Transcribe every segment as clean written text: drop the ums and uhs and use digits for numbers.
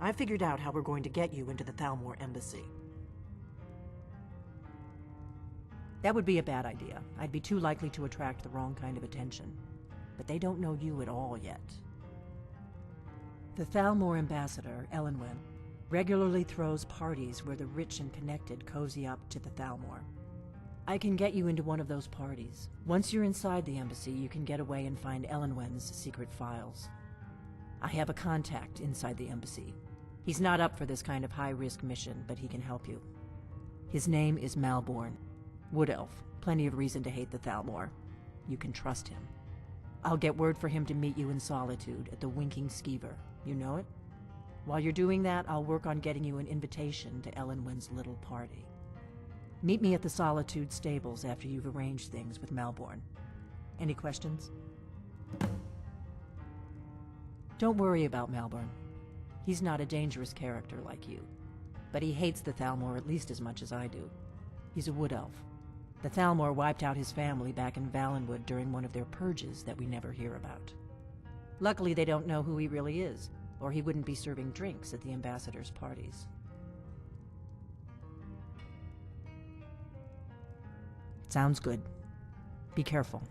I figured out how we're going to get you into the Thalmor embassy. That would be a bad idea. I'd be too likely to attract the wrong kind of attention. But they don't know you at all yet. The Thalmor ambassador, Elenwen, regularly throws parties where the rich and connected cozy up to the Thalmor. I can get you into one of those parties. Once you're inside the embassy, you can get away and find Elenwen's secret files. I have a contact inside the embassy. He's not up for this kind of high-risk mission, but he can help you. His name is Malborn. Wood Elf. Plenty of reason to hate the Thalmor. You can trust him. I'll get word for him to meet you in Solitude at the Winking Skeever. You know it? While you're doing that, I'll work on getting you an invitation to Elenwen's little party. Meet me at the Solitude stables after you've arranged things with Malborn. Any questions? Don't worry about Malborn. He's not a dangerous character like you. But he hates the Thalmor at least as much as I do. He's a wood elf. The Thalmor wiped out his family back in Valenwood during one of their purges that we never hear about. Luckily, they don't know who he really is, or he wouldn't be serving drinks at the ambassador's parties. Sounds good. Be careful.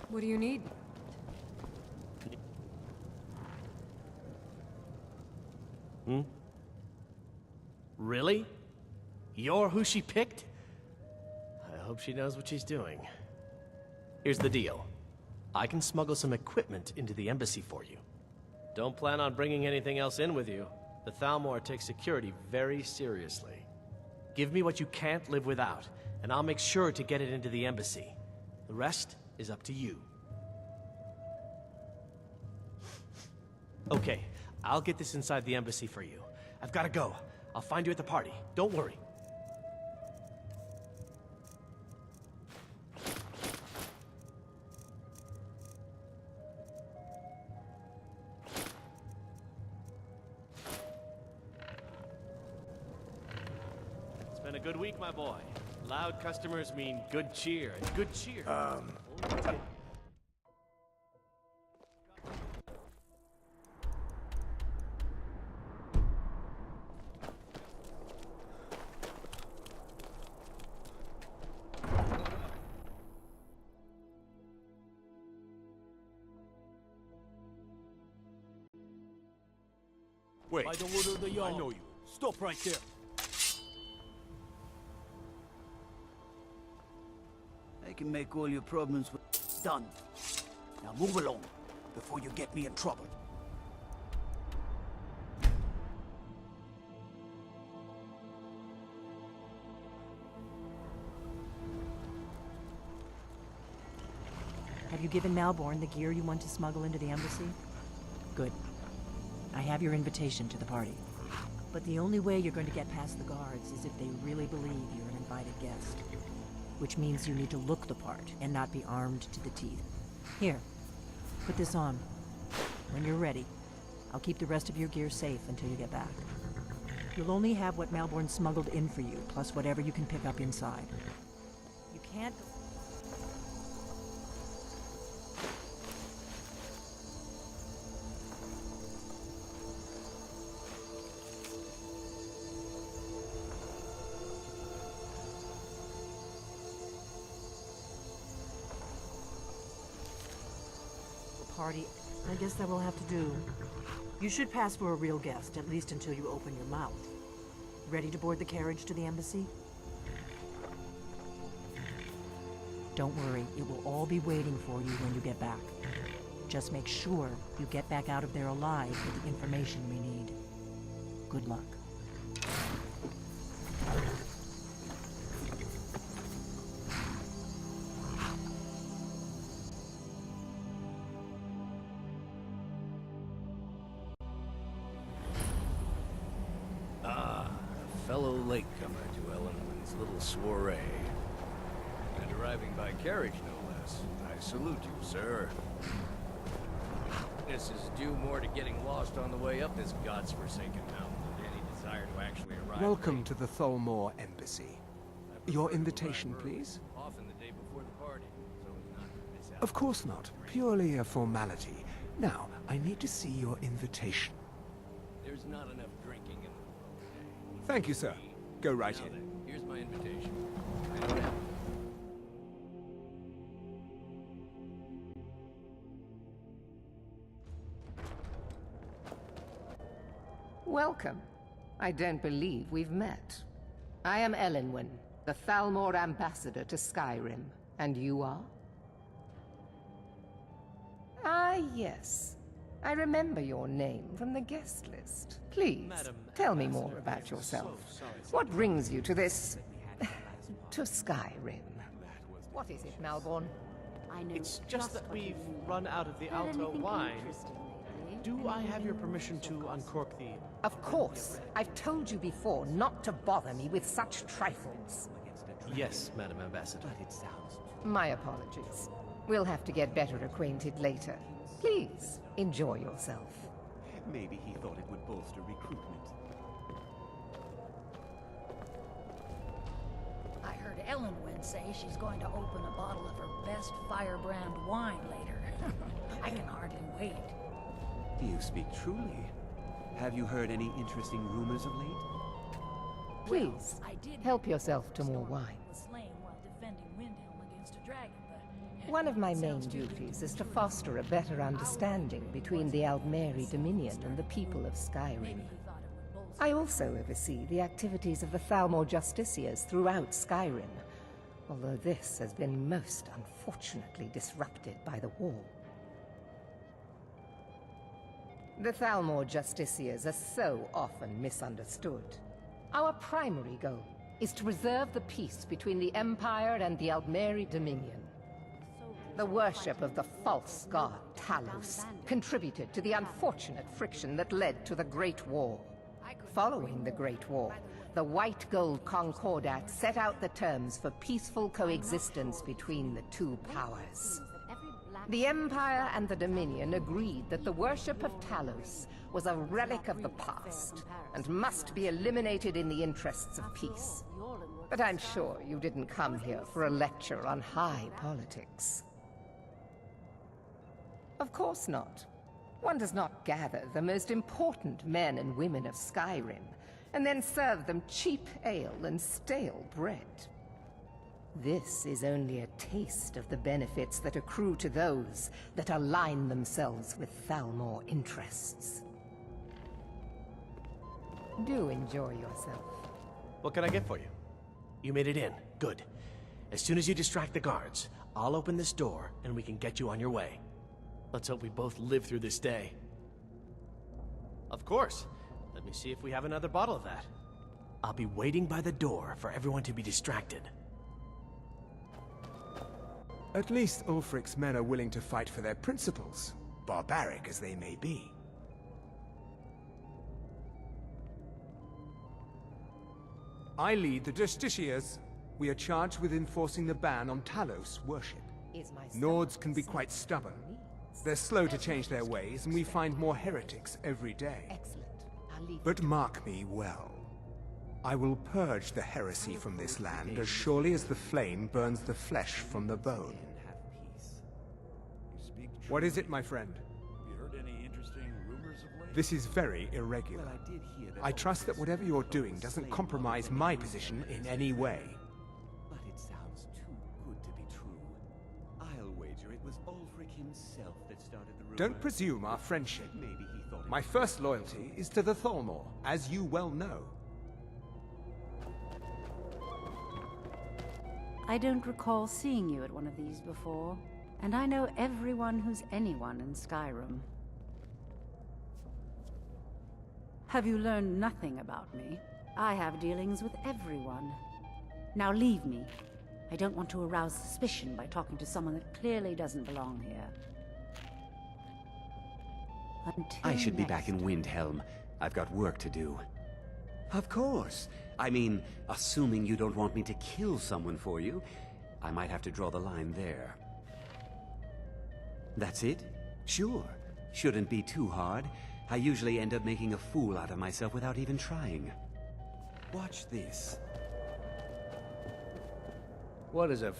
What do you need? Really? You're who she picked? I hope she knows what she's doing. Here's the deal. I can smuggle some equipment into the embassy for you. Don't plan on bringing anything else in with you. The Thalmor takes security very seriously. Give me what you can't live without, and I'll make sure to get it into the embassy. The rest is up to you. Okay, I'll get this inside the embassy for you. I've got to go. I'll find you at the party. Don't worry. It's been a good week, my boy. Loud customers mean good cheer, and good cheer. Wait, by the word of the I know you. Stop right there. I can make all your problems done. Now move along, before you get me in trouble. Have you given Malborn the gear you want to smuggle into the embassy? Good. I have your invitation to the party. But the only way you're going to get past the guards is if they really believe you're an invited guest. Which means you need to look the part and not be armed to the teeth. Here, put this on. When you're ready, I'll keep the rest of your gear safe until you get back. You'll only have what Malborn smuggled in for you, plus whatever you can pick up inside. You can't... Party. I guess that will have to do. You should pass for a real guest, at least until you open your mouth. Ready to board the carriage to the embassy? Don't worry, it will all be waiting for you when you get back. Just make sure you get back out of there alive with the information we need. Good luck. late coming to Ellenwood's little soiree. And arriving by carriage, no less. I salute you, sir. This is due more to getting lost on the way up this god's-forsaken mountain than any desire to actually arrive. Welcome to the Thalmor Embassy. Your invitation, please? Often the day before the party, so as not to miss out. Of course not. Purely a formality. Now, I need to see your invitation. There's not enough drinking in the world today. Thank you, sir. Go right Now in. then, here's my invitation. I don't have Welcome. I don't believe we've met. I am Elenwen, the Thalmor ambassador to Skyrim. And you are? Ah, yes. I remember your name from the guest list. Please, tell me more about yourself. What brings you to this... to Skyrim? What is it, Malborn? It's just that we've run out of the Alto wine. Do I have your permission to uncork the... Of course. I've told you before not to bother me with such trifles. Yes, Madam Ambassador. My apologies. We'll have to get better acquainted later. Please, enjoy yourself. Maybe he thought it would bolster recruitment. I heard Ellenwen say she's going to open a bottle of her best firebrand wine later. I can hardly wait. You speak truly. Have you heard any interesting rumors of late? Please, help yourself to more wine. One of my main duties is to foster a better understanding between the Aldmeri Dominion and the people of Skyrim. I also oversee the activities of the Thalmor Justiciars throughout Skyrim, although this has been most unfortunately disrupted by the war. The Thalmor Justiciars are so often misunderstood. Our primary goal is to preserve the peace between the Empire and the Aldmeri Dominion. The worship of the false god Talos contributed to the unfortunate friction that led to the Great War. Following the Great War, the White Gold Concordat set out the terms for peaceful coexistence between the two powers. The Empire and the Dominion agreed that the worship of Talos was a relic of the past and must be eliminated in the interests of peace. But I'm sure you didn't come here for a lecture on high politics. Of course not. One does not gather the most important men and women of Skyrim and then serve them cheap ale and stale bread. This is only a taste of the benefits that accrue to those that align themselves with Thalmor interests. Do enjoy yourself. What can I get for you? You made it in. Good. As soon as you distract the guards, I'll open this door and we can get you on your way. Let's hope we both live through this day. Of course. Let me see if we have another bottle of that. I'll be waiting by the door for everyone to be distracted. At least Ulfric's men are willing to fight for their principles, barbaric as they may be. I lead the Justiciars. We are charged with enforcing the ban on Talos worship. Nords can be quite stubborn. They're slow to change their ways, and we find more heretics every day. Excellent. But mark me well. I will purge the heresy from this land as surely as the flame burns the flesh from the bone. What is it, my friend? you heard any interesting rumors of late? This is very irregular. I trust that whatever you're doing doesn't compromise my position in any way. But it sounds too good to be true. I'll wager it was Ulfric himself that started the rumor. Don't presume our friendship. Maybe he thought My first loyalty is to the Thalmor, as you well know. I don't recall seeing you at one of these before, and I know everyone who's anyone in Skyrim. Have you learned nothing about me? I have dealings with everyone. Now leave me. I don't want to arouse suspicion by talking to someone that clearly doesn't belong here. I should be next back in Windhelm. I've got work to do. Of course. I mean, assuming you don't want me to kill someone for you, I might have to draw the line there. That's it? Sure. Shouldn't be too hard. I usually end up making a fool out of myself without even trying. Watch this. What is a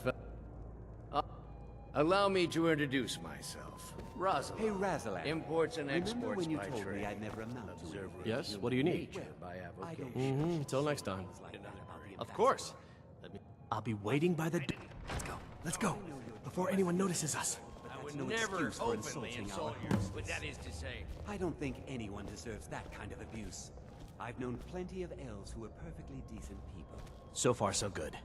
allow me to introduce myself. Rosalind. Hey, Razalan. Imports and Remember exports when you by told trade. me I'd never amount to Observer anything? Yes, what do you need? By I don't avocation. Till next time. Of course. I'll be waiting by the door. Let's go. Let's go. Before anyone notices us. I would no never excuse for openly insulting insult our you, but that is to say. I don't think anyone deserves that kind of abuse. I've known plenty of elves who are perfectly decent people. So far, so good.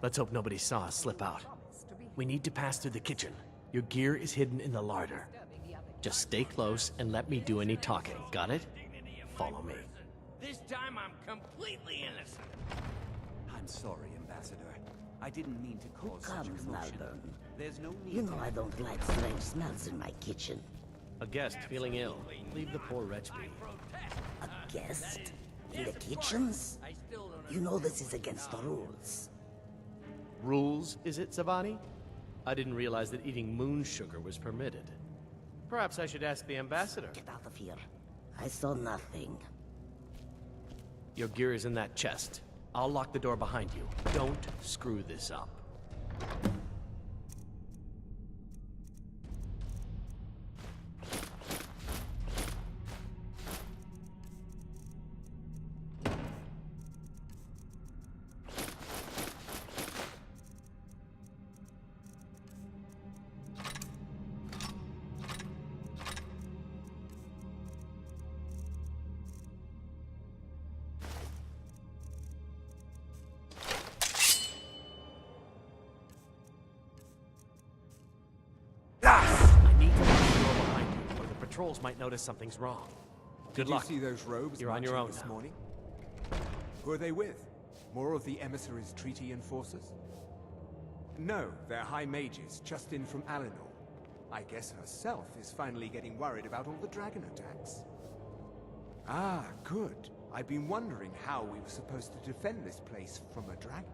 Let's hope nobody saw us slip out. We need to pass through the kitchen. Your gear is hidden in the larder. Just stay close and let me do any talking. Got it? Follow me. This time I'm completely innocent. I'm sorry, Ambassador. I didn't mean to cause such a Comes, commotion. Malvern. There's no need You to know I don't like strange smells in my kitchen. A guest feeling ill. Leave the poor wretch be. A guest? In the kitchens? You know this is against the rules. Rules, is it, Savani? I didn't realize that eating moon sugar was permitted. Perhaps I should ask the ambassador. Get out of here. I saw nothing. Your gear is in that chest. I'll lock the door behind you. Don't screw this up. I need to lock the door behind you, or the patrols might notice something's wrong. Good luck. Did you see those robes You're on your marching own this now. morning? Who are they with? More of the emissaries' treaty enforcers? No, they're high mages, just in from Alinor. I guess herself is finally getting worried about all the dragon attacks. Ah, good. I've been wondering how we were supposed to defend this place from a dragon.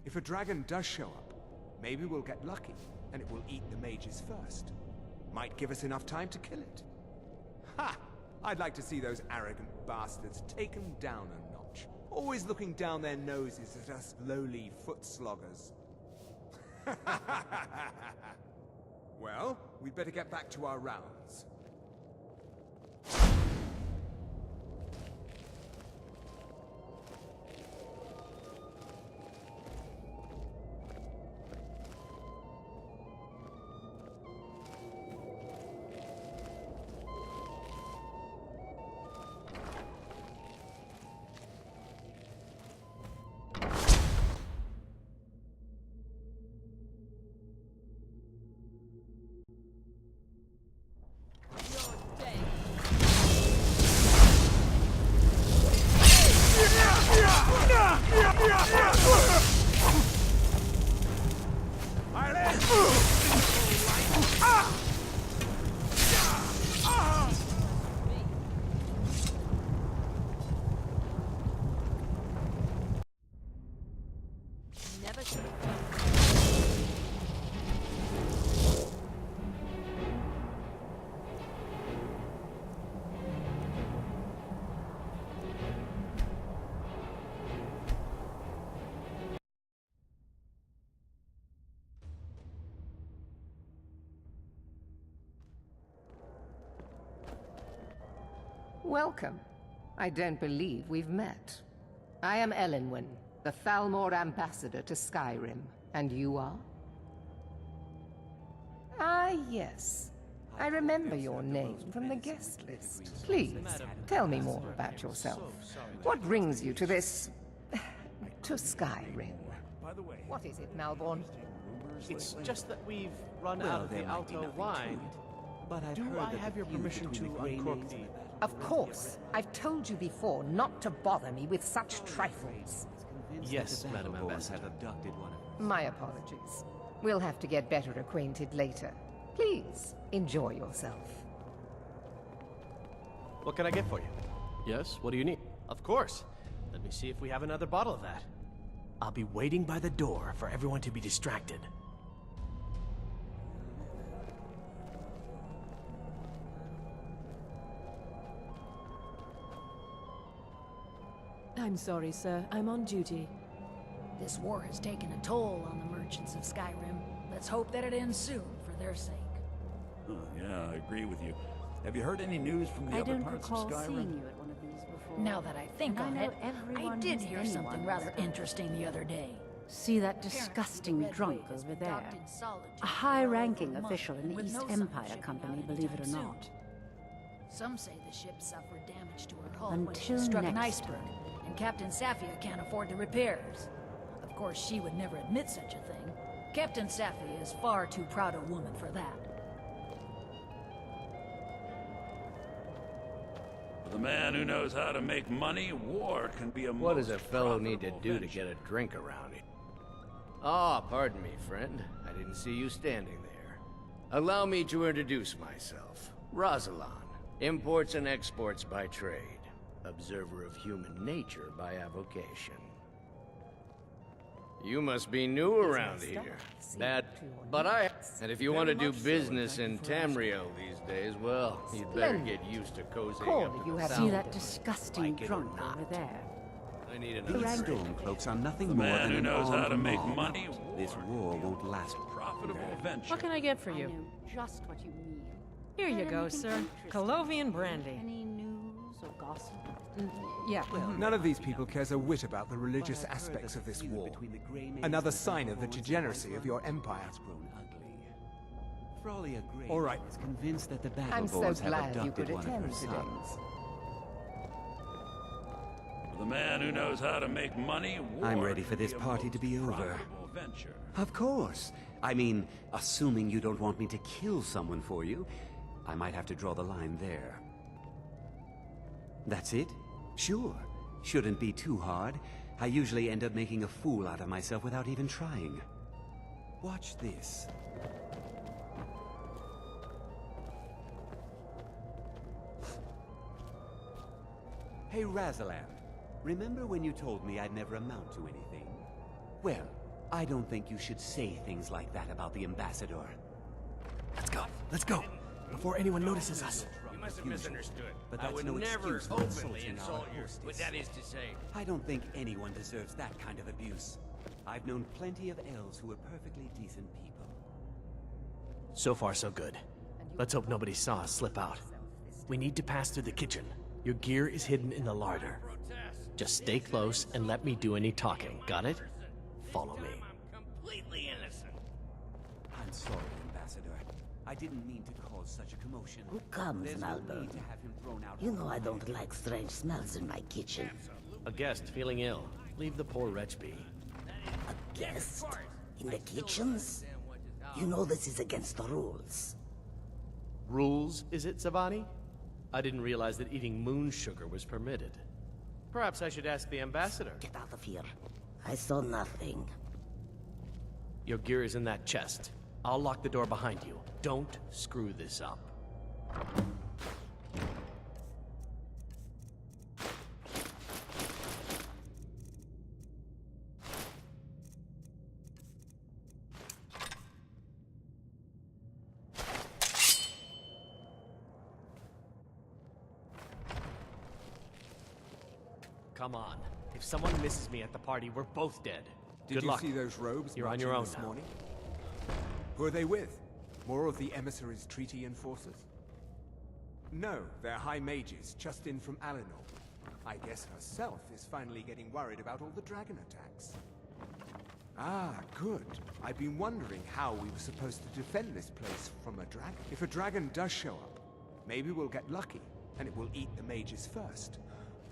If a dragon does show up, maybe we'll get lucky, and it will eat the mages first. Might give us enough time to kill it. Ha! I'd like to see those arrogant bastards taken down a notch. Always looking down their noses at us lowly foot sloggers. Well, we'd better get back to our rounds. Never Welcome. I don't believe we've met. I am Elenwen, the Thalmor ambassador to Skyrim. And you are? Ah, yes. I remember your name from the guest list. Please, tell me more about yourself. What brings you to this... to Skyrim? What is it, Malborn? It's just that we've run Well, out of there the might be Alto nothing to wine. it, but I've Do heard I that have the your feud permission between to the Grey uncork Maids the... and the Of course. I've told you before not to bother me with such trifles. Yes, Madam Battleborns Ambassador. have abducted one of My apologies. We'll have to get better acquainted later. Please, enjoy yourself. What can I get for you? Yes, what do you need? Of course. Let me see if we have another bottle of that. I'll be waiting by the door for everyone to be distracted. I'm sorry, sir. I'm on duty. This war has taken a toll on the merchants of Skyrim. Let's hope that it ends soon, for their sake. Yeah, I agree with you. Have you heard any news from the I other don't parts recall of Skyrim? seeing you at one of these before. Now that I think And on I know it, I everyone did who's hear anyone something in rather Skyrim. interesting the other day. See that disgusting drunk over there? A high-ranking official in the East Empire Company, believe it or not. Some say the ship suffered damage to her hull when she Until struck an next iceberg, and Captain Safia can't afford the repairs. Of course, she would never admit such a thing. Captain Safia is far too proud a woman for that. For the man who knows how to make money, war can be a What does a most fellow need to profitable do to venture. get a drink around here? Ah, pardon me, friend. I didn't see you standing there. Allow me to introduce myself. Rosalan, imports and exports by trade. Observer of human nature by avocation. You must be new around here. And if you want to do business in Tamriel these days, well, you'd better get used to cozying Call up if to you the have- sound See of that it. disgusting Like it or drunk not. over there? I need These another Stormcloaks are nothing The more man than who an knows how armed to make mob. money, This war won't last. profitable venture. What can I get for you? I know just what you mean. Here you go, Anything sir. interesting? Colovian brandy. Any news or gossip? Yeah. None of these people cares a whit about the religious aspects of this war. Another sign of the degeneracy of your empire. All right. is convinced that the battle I'm so boars have glad you abducted could one of her attend today. sons. For the man who knows how to make money, war I'm ready for can this be a party to most be over. profitable venture. Of course. I mean, assuming you don't want me to kill someone for you, I might have to draw the line there. That's it? Sure. Shouldn't be too hard. I usually end up making a fool out of myself without even trying. Watch this. Hey, Razalan. Remember when you told me I'd never amount to anything? Well, I don't think you should say things like that about the Ambassador. Let's go, before anyone notices us. You must have misunderstood. But I that's would no never excuse for openly insulting our insult you. hostess. But that is to say, I don't think anyone deserves that kind of abuse. I've known plenty of elves who were perfectly decent people. So far, so good. Let's hope nobody saw us slip out. We need to pass through the kitchen. Your gear is hidden in the larder. Just stay close and let me do any talking. Got it? Follow me. I'm completely innocent. I'm sorry, Ambassador. I didn't mean to cause such a commotion. Who comes, There's no Malbert? need to have him thrown out. You know I don't like strange smells in my kitchen. A guest feeling ill. Leave the poor wretch be. A guest? In the kitchens? You know this is against the rules. Rules, is it, Savani? I didn't realize that eating moon sugar was permitted. Perhaps I should ask the ambassador. Get out of here. I saw nothing. Your gear is in that chest. I'll lock the door behind you. Don't screw this up. Come on. If someone misses me at the party, we're both dead. Did Good you luck. see those robes You're on marching your own this now. morning? Who are they with? More of the emissaries' treaty enforcers? No, they're high mages, just in from Alinor. I guess herself is finally getting worried about all the dragon attacks. Ah, good. I've been wondering how we were supposed to defend this place from a dragon. If a dragon does show up, maybe we'll get lucky, and it will eat the mages first.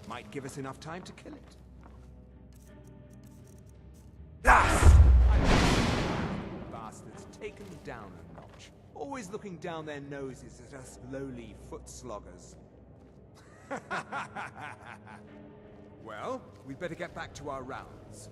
Might give us enough time to kill it. Bastards, take them down a notch. Always looking down their noses at us lowly foot sloggers. Well, we'd better get back to our rounds.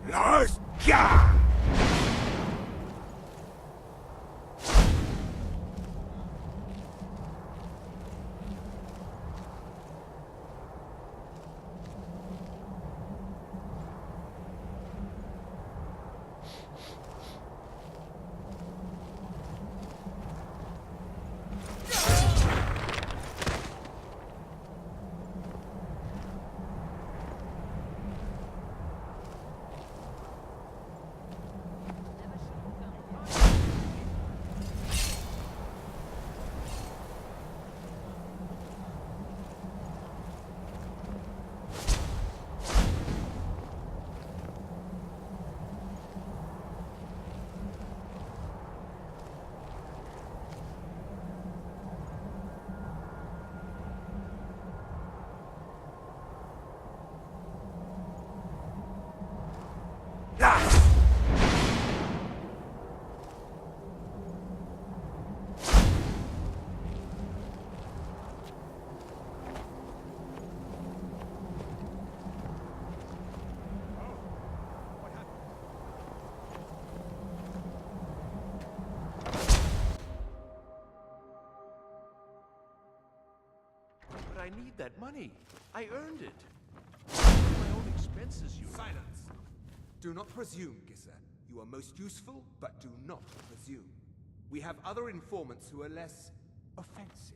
Lars! Gah! But I need that money. I earned it. My own expenses, you... Silence! Do not presume, Gisser. You are most useful, but do not presume. We have other informants who are less offensive.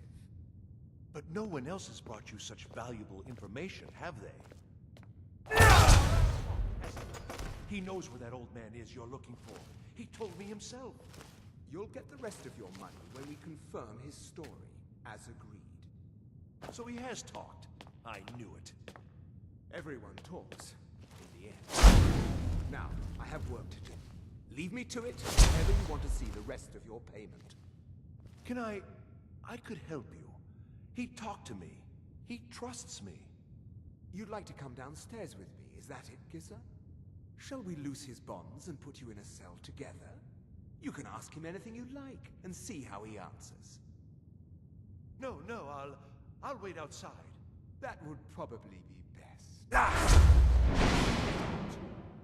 But no one else has brought you such valuable information, have they? He knows where that old man is you're looking for. He told me himself. You'll get the rest of your money when we confirm his story, as agreed. So he has talked. I knew it. Everyone talks, in the end. Now, I have work to do. Leave me to it whenever you want to see the rest of your payment. Can I could help you. He talked to me. He trusts me. You'd like to come downstairs with me, is that it, Gisser? Shall we loose his bonds and put you in a cell together? You can ask him anything you like and see how he answers. No, I'll wait outside. That would probably be best.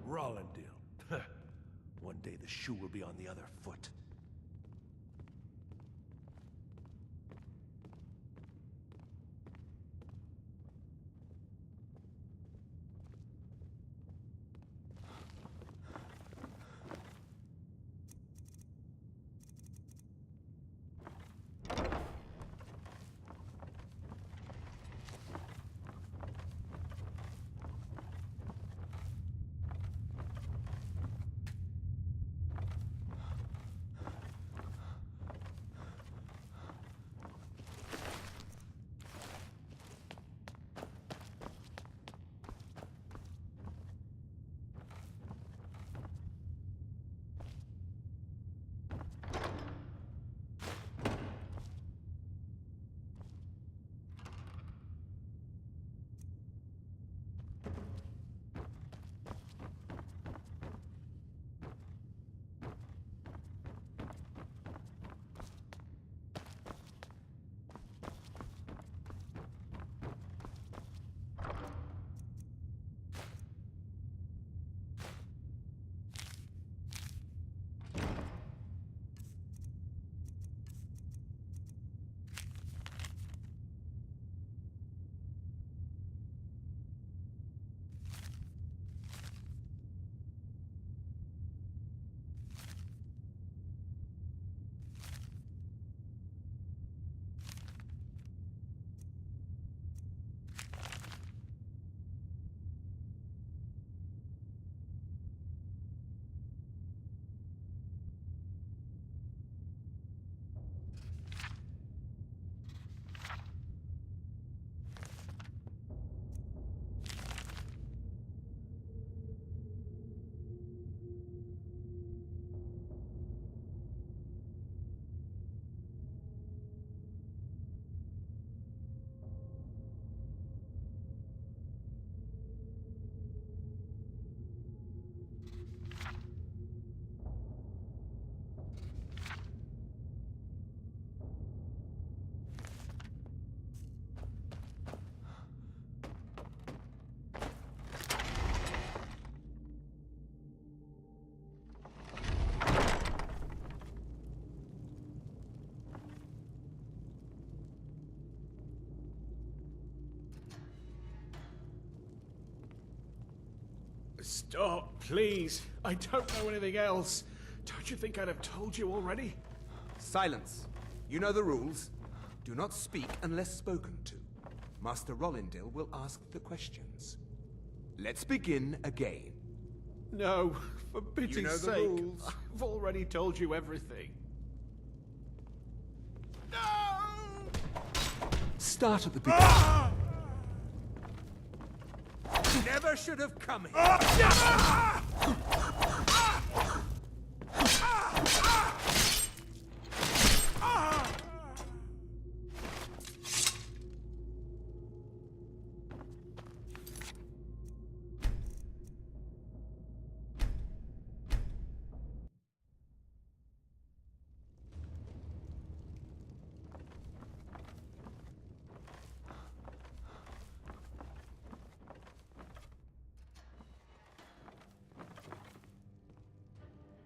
Rollendale. One day the shoe will be on the other foot. Stop, please. I don't know anything else. Don't you think I'd have told you already? Silence. You know the rules. Do not speak unless spoken to. Master Rollindil will ask the questions. Let's begin again. No, for pity's You know the sake. rules. I've already told you everything. No! Start at the beginning. Never should have come here.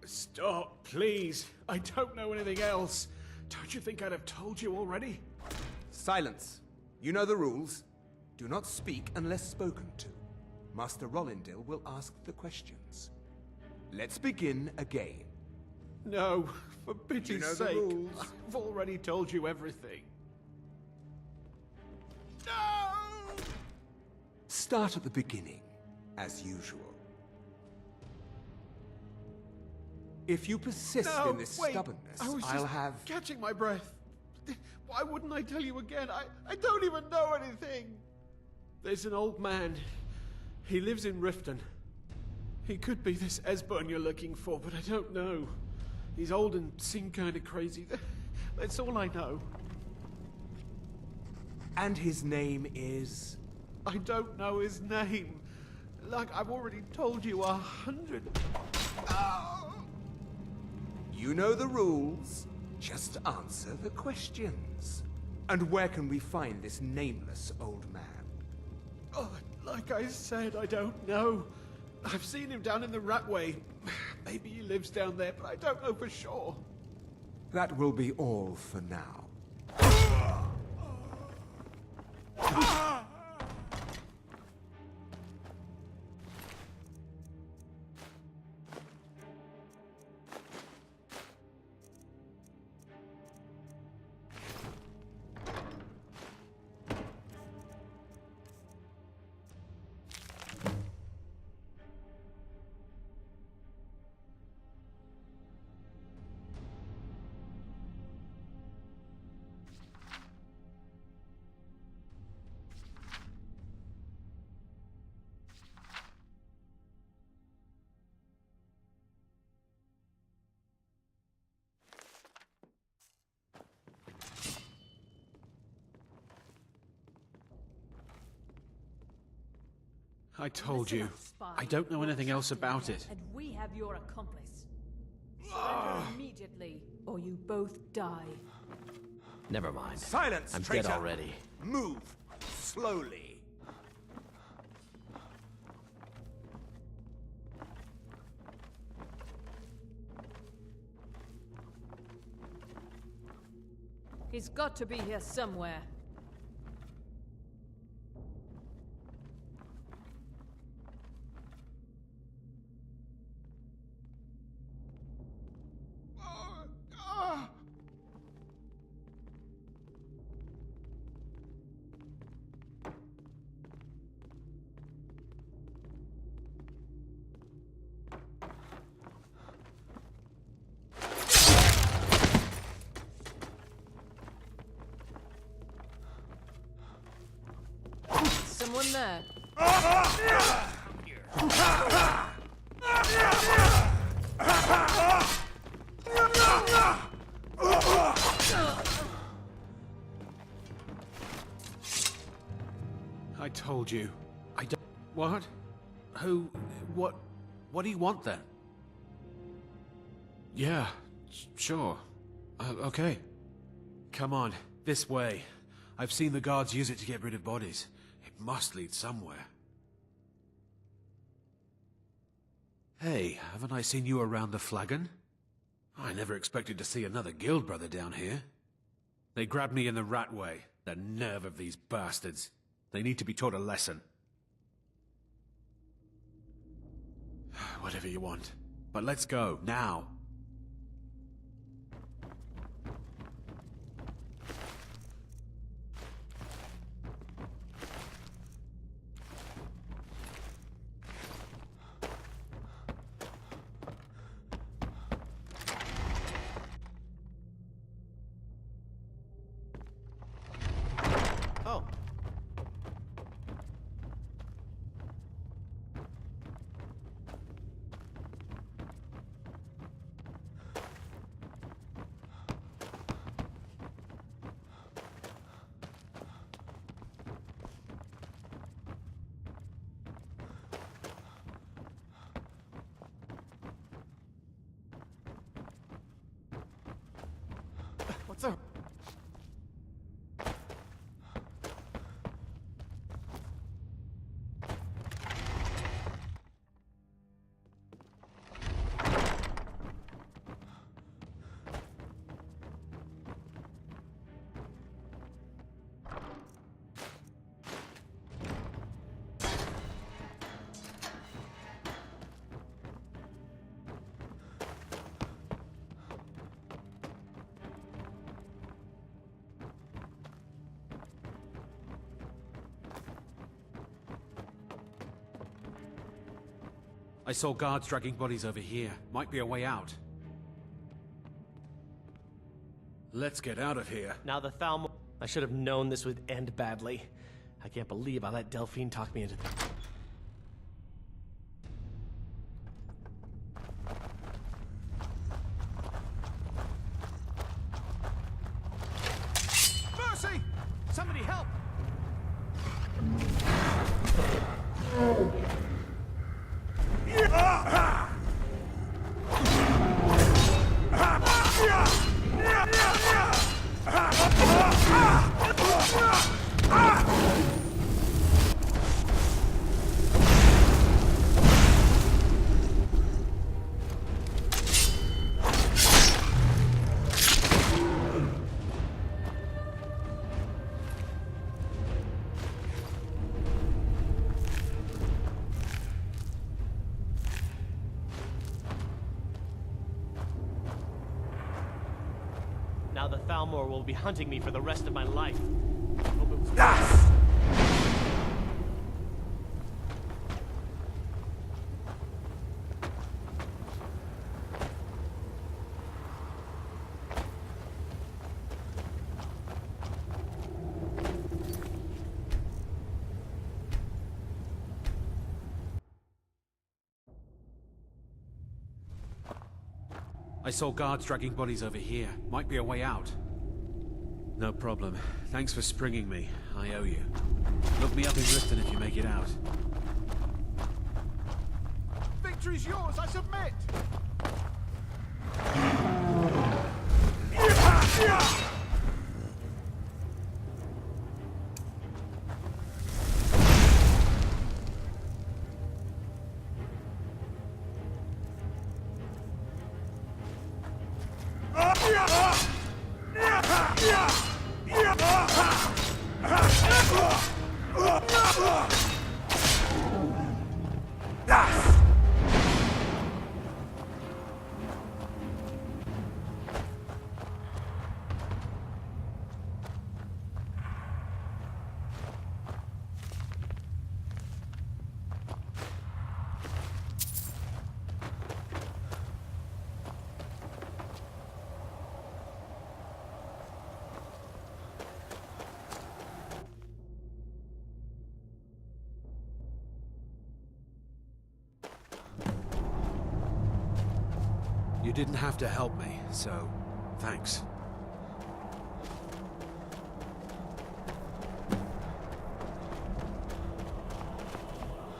Stop, please. I don't know anything else. Don't you think I'd have told you already? Silence. You know the rules. Do not speak unless spoken to. Master Rollindil will ask the questions. Let's begin again. No, for pity's You know the sake. rules. I've already told you everything. No! Start at the beginning, as usual. If you persist No, in this wait. stubbornness, I was I'll just have... catching my breath. Why wouldn't I tell you again? I don't even know anything. There's an old man. He lives in Riften. He could be this Esbern you're looking for, but I don't know. He's old and seemed kind of crazy. That's all I know. And his name is... I don't know his name. Like I've already told you 100. Oh! You know the rules. Just answer the questions. And where can we find this nameless old man? Oh, like I said, I don't know. I've seen him down in the Ratway. Maybe he lives down there, but I don't know for sure. That will be all for now. I told you. I don't know anything else about it. And we have your accomplice. Surrender immediately, or you both die. Never mind. Silence, I'm traitor! dead already. Move slowly. He's got to be here somewhere. Someone there. I told you. I don't... What? Who... What do you want then? Yeah, sure. Okay. Come on, this way. I've seen the guards use it to get rid of bodies. It must lead somewhere. Hey, haven't I seen you around the flagon? I never expected to see another guild brother down here. They grabbed me in the Ratway. The nerve of these bastards. They need to be taught a lesson. Whatever you want. But let's go, now. Oh. What's up? I saw guards dragging bodies over here. Might be a way out. Let's get out of here. Now the Thalmor... I should have known this would end badly. I can't believe how that Delphine talked me into... Mercy! Somebody help! Now the Thalmor will be hunting me for the rest of my life. I hope it was I saw guards dragging bodies over here. Might be a way out. No problem. Thanks for springing me. I owe you. Look me up in Riften if you make it out. Victory's yours, I submit! You didn't have to help me, so thanks.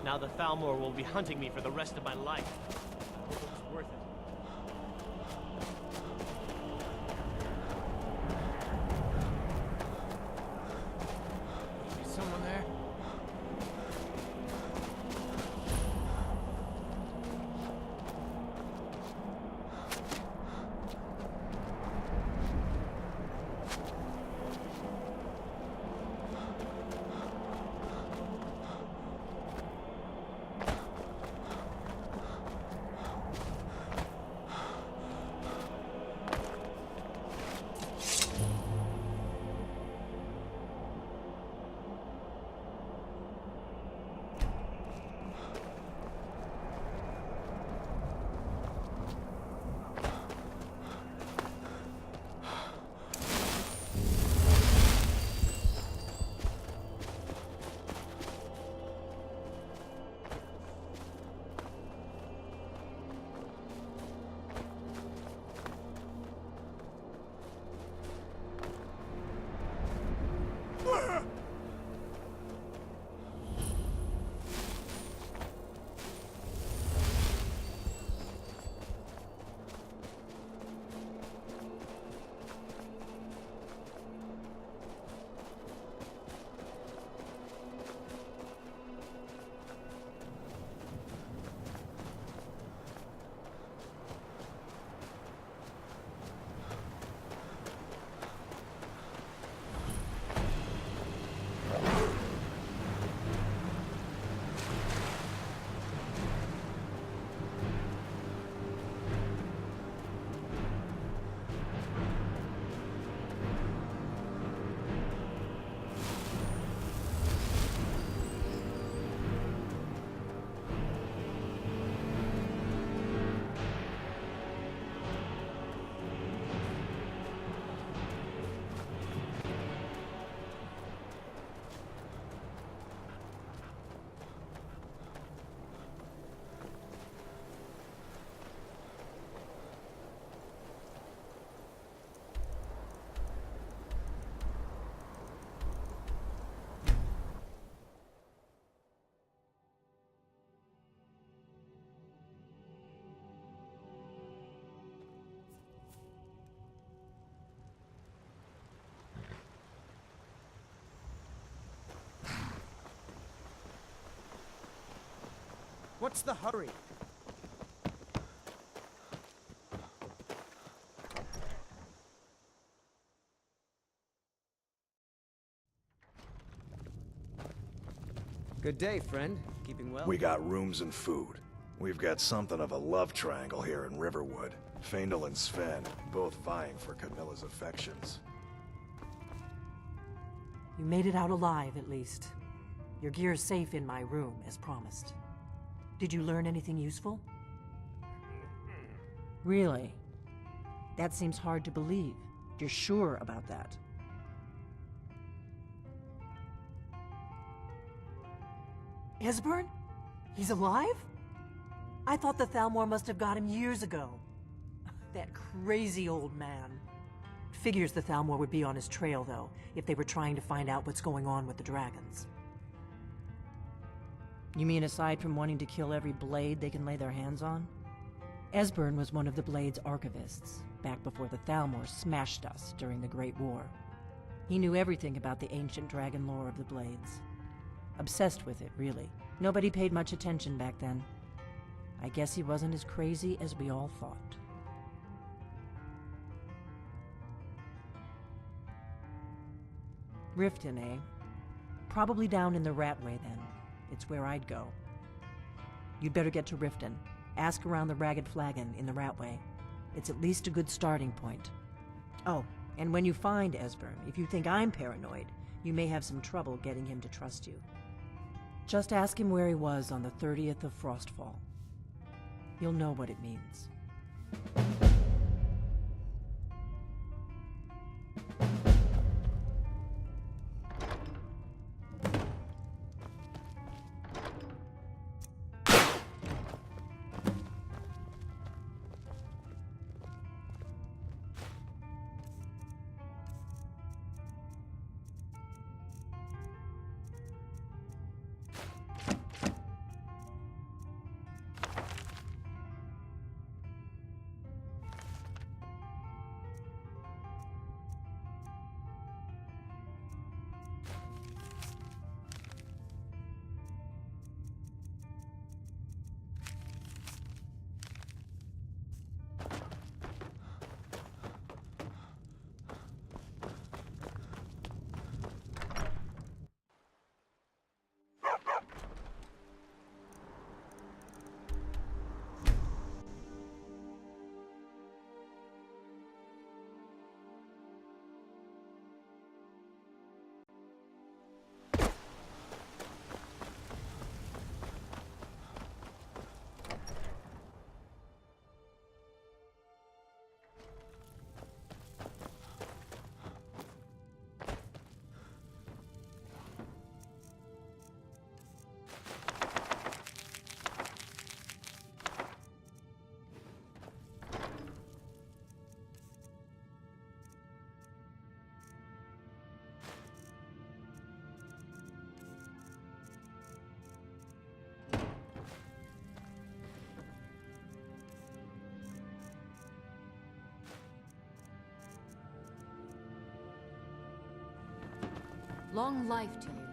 Now the Thalmor will be hunting me for the rest of my life. I hope it was worth it. Is someone there? What's the hurry? Good day, friend. Keeping well? We got rooms and food. We've got something of a love triangle here in Riverwood. Faendal and Sven, both vying for Camilla's affections. You made it out alive, at least. Your gear's safe in my room, as promised. Did you learn anything useful? Really? That seems hard to believe. You're sure about that? Esbern? He's alive? I thought the Thalmor must have got him years ago. That crazy old man. Figures the Thalmor would be on his trail, though, if they were trying to find out what's going on with the dragons. You mean aside from wanting to kill every blade they can lay their hands on? Esbern was one of the Blade's archivists, back before the Thalmor smashed us during the Great War. He knew everything about the ancient dragon lore of the Blades. Obsessed with it, really. Nobody paid much attention back then. I guess he wasn't as crazy as we all thought. Riften, eh? Probably down in the Ratway, then. It's where I'd go. You'd better get to Riften. Ask around the Ragged Flagon in the Ratway. It's at least a good starting point. Oh, and when you find Esbern, if you think I'm paranoid, you may have some trouble getting him to trust you. Just ask him where he was on the 30th of Frostfall. You'll know what it means. Long life to you.